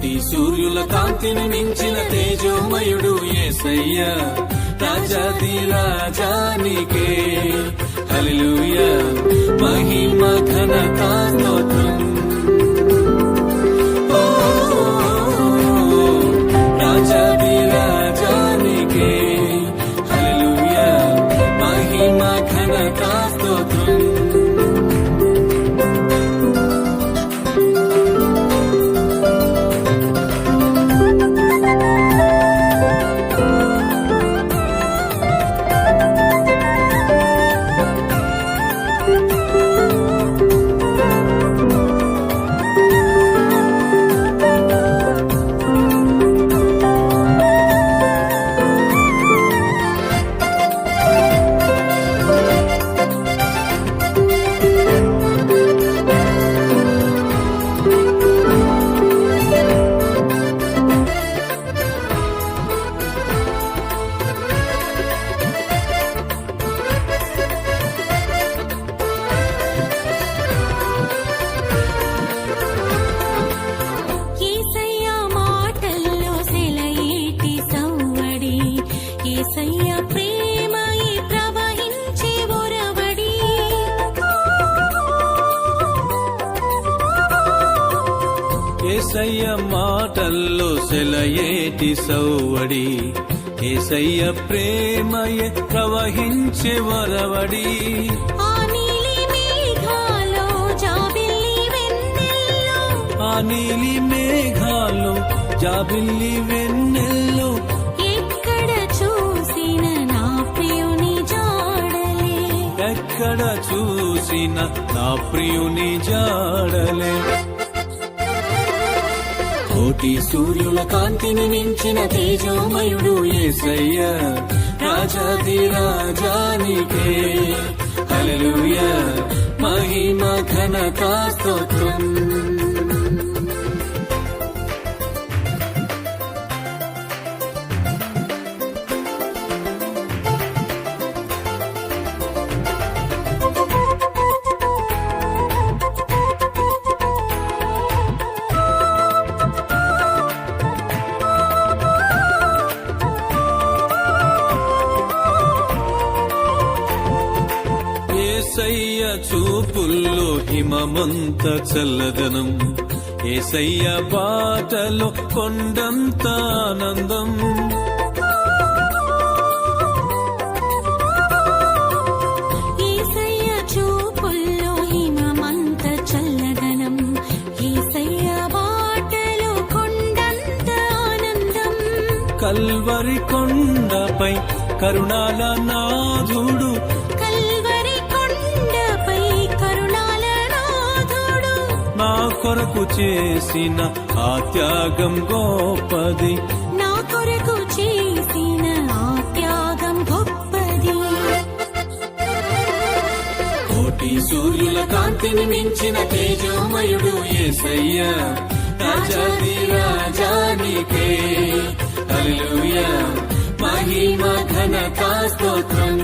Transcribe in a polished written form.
కోటి సూర్యుల కాంతిని మించిన తేజోమయుడు యేసయ్యా, రాజాది రాజానికే హల్లెలూయా, మహిమ ఘనత స్తోత్రం. రాజాది రాజానికే హల్లెలూయా, మహిమ ఘనత స్తోత్రం. యేసయ్య ప్రేమయే ప్రవహించే ఒరవడి, యేసయ్య మాటల్లో సెలయేటి సవ్వడి, యేసయ్య ప్రేమయే ప్రవహించే వరవడి. ఆ నీలి మేఘాల్లో జాబిల్లి వెన్నెల్లో, ఆ నీలి మేఘాల్లో జాబిల్లి వెన్నెల్లో, ఎక్కడ చూసిన నా ప్రియుని జాడలే, ఎక్కడ చూసిన నా ప్రియుని జాడలే. కోటి సూర్యుల కాంతిని మించిన తేజోమయుడు యేసయ్యా, రాజాది రాజానికే హల్లెలూయా, మహిమ ఘనత స్తోత్రం. యేసయ్య చూపుల్లో హిమమంత చల్లదనం, యేసయ్య బాటలో కొండంత ఆనందం. యేసయ్య చూపుల్లో హిమమంత చల్లదనం, యేసయ్య బాటలో కొండంత ఆనందం. కల్వరి కొండపై కరుణాల నాథుడు, నా కొరకు చేసిన ఆ త్యాగం గొప్పది, నా కొరకు చేసిన ఆ త్యాగం గొప్పది. కోటి సూర్యుల కాంతిని మించిన తేజోమయుడు యేసయ్యా, రాజాది రాజానికే హల్లెలూయా, మహిమ ఘనత స్తోత్రం.